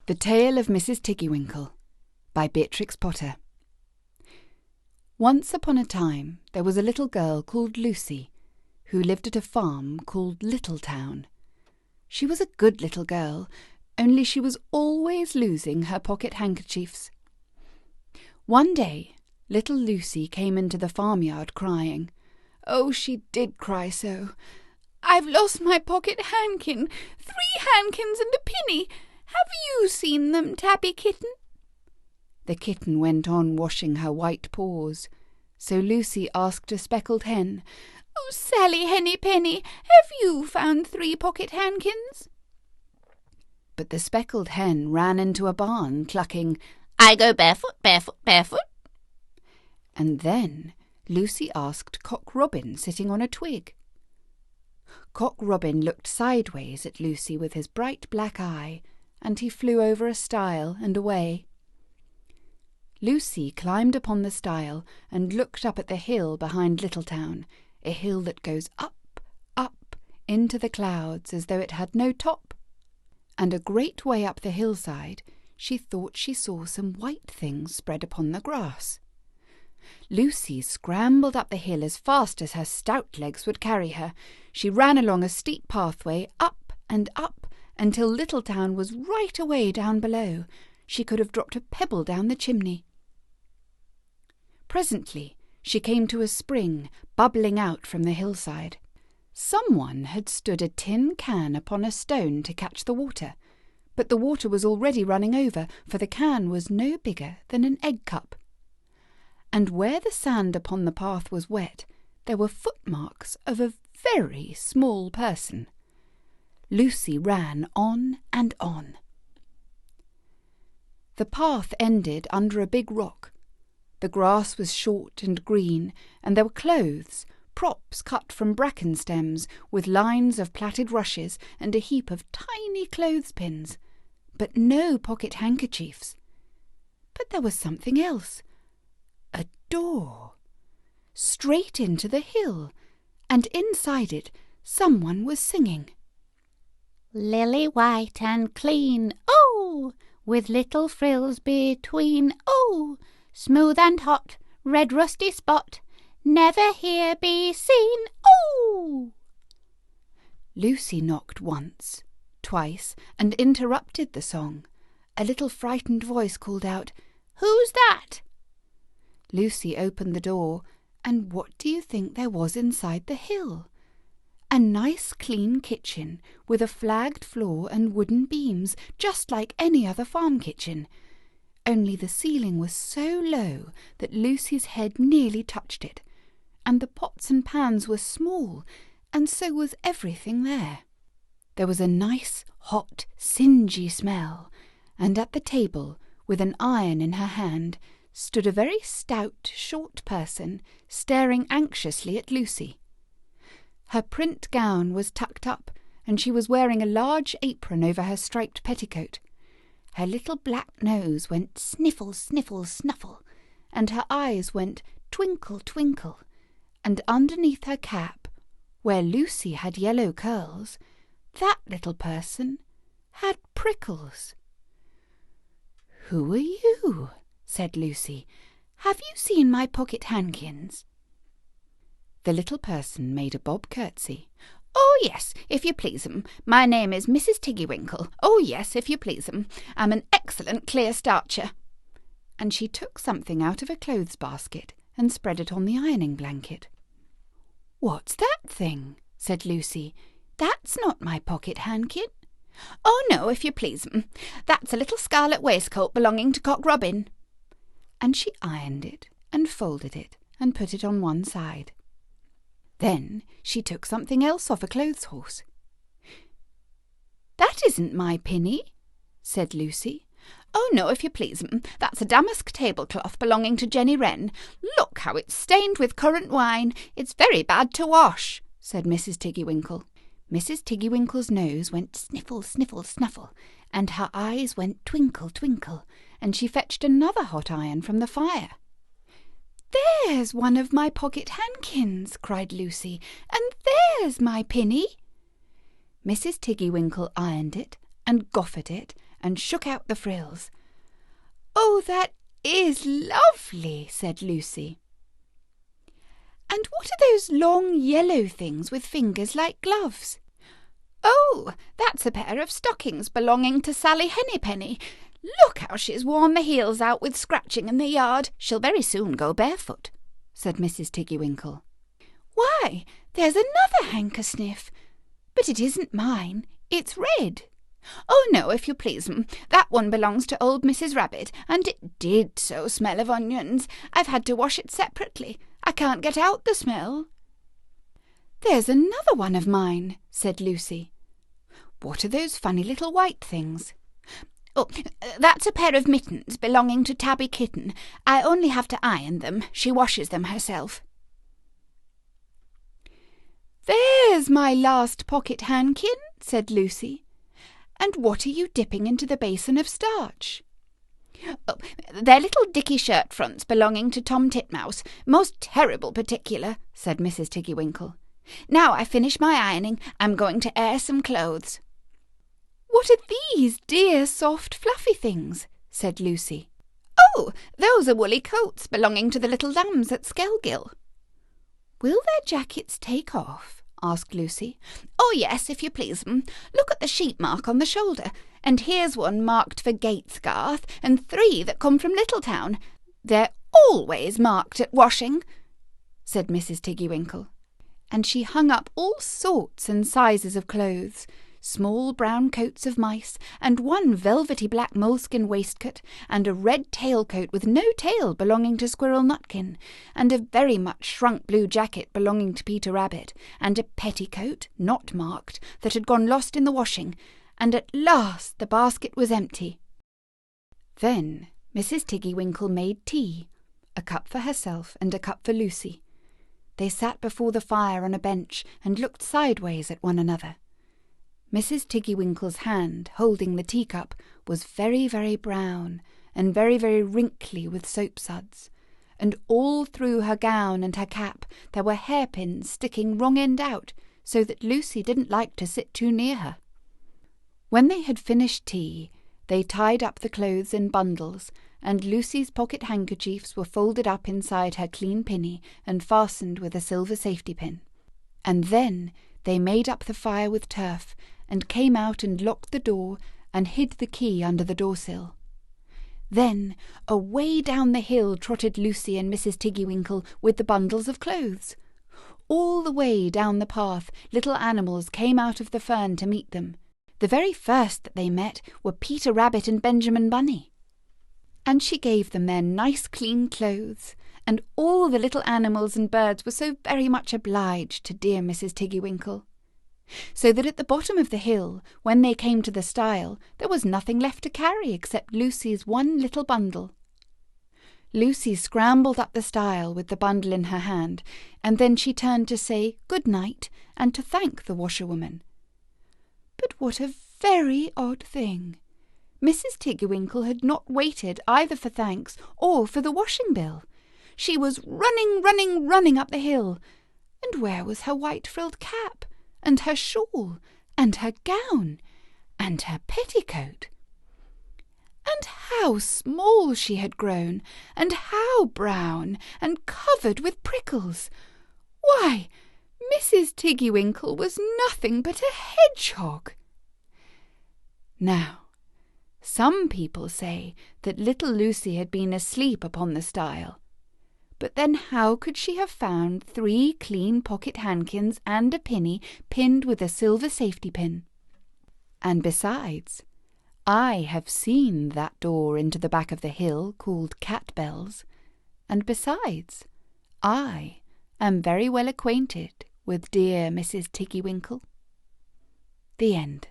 The Tale of Mrs. Tiggy-Winkle by Beatrix Potter. Once upon a time there was a little girl called Lucy, who lived at a farm called Littletown. She was a good little girl, only she was always losing her pocket handkerchiefs. One day little Lucy came into the farmyard crying. Oh, she did cry so. "I've lost my pocket handkin, 3 handkins and a penny. Have you seen them, Tabby Kitten?" The kitten went on washing her white paws, so Lucy asked a speckled hen, "Oh, Sally Henny Penny, have you found 3 pocket handkins?" But the speckled hen ran into a barn, clucking, "I go barefoot, barefoot, barefoot." And then Lucy asked Cock Robin sitting on a twig. Cock Robin looked sideways at Lucy with his bright black eye, and he flew over a stile and away. Lucy climbed upon the stile and looked up at the hill behind Littletown, a hill that goes up, up, into the clouds as though it had no top. And a great way up the hillside she thought she saw some white things spread upon the grass. Lucy scrambled up the hill as fast as her stout legs would carry her. She ran along a steep pathway, up and up, until Littletown was right away down below. She could have dropped a pebble down the chimney. Presently she came to a spring bubbling out from the hillside. Someone had stood a tin can upon a stone to catch the water, but the water was already running over, for the can was no bigger than an egg cup. And where the sand upon the path was wet, there were footmarks of a very small person. Lucy ran on and on. The path ended under a big rock. The grass was short and green, and there were clothes, props cut from bracken stems, with lines of plaited rushes and a heap of tiny clothespins, but no pocket handkerchiefs. But there was something else. A door, straight into the hill, and inside it someone was singing. "Lily white and clean, oh, with little frills between, oh, smooth and hot, red rusty spot, never here be seen, oh." Lucy knocked once, twice, and interrupted the song. A little frightened voice called out, "Who's that?" Lucy opened the door, and what do you think there was inside the hill? A nice clean kitchen with a flagged floor and wooden beams, just like any other farm kitchen. Only the ceiling was so low that Lucy's head nearly touched it, and the pots and pans were small, and so was everything there. There was a nice, hot, singy smell, and at the table, with an iron in her hand, stood a very stout, short person, staring anxiously at Lucy. Her print gown was tucked up, and she was wearing a large apron over her striped petticoat. Her little black nose went sniffle, sniffle, snuffle, and her eyes went twinkle, twinkle, and underneath her cap, where Lucy had yellow curls, that little person had prickles. "Who are you?" said Lucy. "Have you seen my pocket handkins?" The little person made a bob curtsy. "Oh, yes, if you please 'em. My name is Mrs. Tiggy-Winkle. Oh, yes, if you please 'em. I'm an excellent clear starcher." And she took something out of a clothes basket and spread it on the ironing blanket. "What's that thing?" said Lucy. "That's not my pocket handkin." "Oh, no, if you please 'em. That's a little scarlet waistcoat belonging to Cock Robin." And she ironed it and folded it and put it on one side. Then she took something else off a clothes horse. "That isn't my pinny," said Lucy. "Oh, no, if you please 'em. That's a damask tablecloth belonging to Jenny Wren. Look how it's stained with currant wine. It's very bad to wash," said Mrs. Tiggy-Winkle. Mrs. Tiggy-Winkle's nose went sniffle, sniffle, snuffle, and her eyes went twinkle, twinkle, and she fetched another hot iron from the fire. "There's one of my pocket handkins," cried Lucy, "and there's my pinny." Mrs. Tiggy-Winkle ironed it and goffered it and shook out the frills. "Oh, that is lovely," said Lucy. "And what are those long yellow things with fingers like gloves?" "Oh, that's a pair of stockings belonging to Sally Hennypenny. Look how she's worn the heels out with scratching in the yard. She'll very soon go barefoot," said Mrs. Tiggy-Winkle. "Why, there's another handkersniff, but it isn't mine. It's red." "Oh, no, if you please, that one belongs to old Mrs. Rabbit, and it did so smell of onions. I've had to wash it separately. I can't get out the smell." "There's another one of mine," said Lucy. "What are those funny little white things?" "Oh, that's a pair of mittens belonging to Tabby Kitten. I only have to iron them. She washes them herself." "There's my last pocket handkin," said Lucy. "And what are you dipping into the basin of starch?" "Oh, they're little dicky shirt fronts belonging to Tom Titmouse. Most terrible particular," said Mrs. Tiggy-Winkle. "Now I've finished my ironing, I'm going to air some clothes." "What are these dear, soft, fluffy things?" said Lucy. "Oh, those are woolly coats belonging to the little lambs at Skelgill." "Will their jackets take off?" asked Lucy. "Oh, yes, if you please. Look at the sheep mark on the shoulder. And here's one marked for Gatesgarth, and 3 that come from Littletown. They're always marked at washing," said Mrs. Tiggy-Winkle. And she hung up all sorts and sizes of clothes, small brown coats of mice, and one velvety black moleskin waistcoat, and a red tailcoat with no tail belonging to Squirrel Nutkin, and a very much shrunk blue jacket belonging to Peter Rabbit, and a petticoat, not marked, that had gone lost in the washing, and at last the basket was empty. Then Mrs. Tiggy-Winkle made tea, a cup for herself and a cup for Lucy. They sat before the fire on a bench and looked sideways at one another. Mrs. Tiggy-Winkle's hand, holding the teacup, was very, very brown, and very, very wrinkly with soapsuds, and all through her gown and her cap there were hairpins sticking wrong end out, so that Lucy didn't like to sit too near her. When they had finished tea, they tied up the clothes in bundles, and Lucy's pocket handkerchiefs were folded up inside her clean pinny and fastened with a silver safety pin. And then they made up the fire with turf, and came out and locked the door and hid the key under the door-sill. Then away down the hill trotted Lucy and Mrs. Tiggy-Winkle with the bundles of clothes. All the way down the path little animals came out of the fern to meet them. The very first that they met were Peter Rabbit and Benjamin Bunny. And she gave them their nice clean clothes, and all the little animals and birds were so very much obliged to dear Mrs. Tiggy-Winkle. So that at the bottom of the hill, when they came to the stile, there was nothing left to carry except Lucy's one little bundle. Lucy scrambled up the stile with the bundle in her hand, and then she turned to say good night and to thank the washerwoman. But what a very odd thing! Mrs. Tiggy-Winkle had not waited either for thanks or for the washing bill. She was running up the hill, and where was her white frilled cap, and her shawl, and her gown, and her petticoat? And how small she had grown, and how brown, and covered with prickles! Why, Mrs. Tiggy-Winkle was nothing but a hedgehog. Now, some people say that little Lucy had been asleep upon the stile. But then how could she have found 3 clean pocket handkins and a pinny pinned with a silver safety pin? And besides, I have seen that door into the back of the hill called Cat Bells, and besides, I am very well acquainted with dear Mrs. Tiggy-Winkle. The end.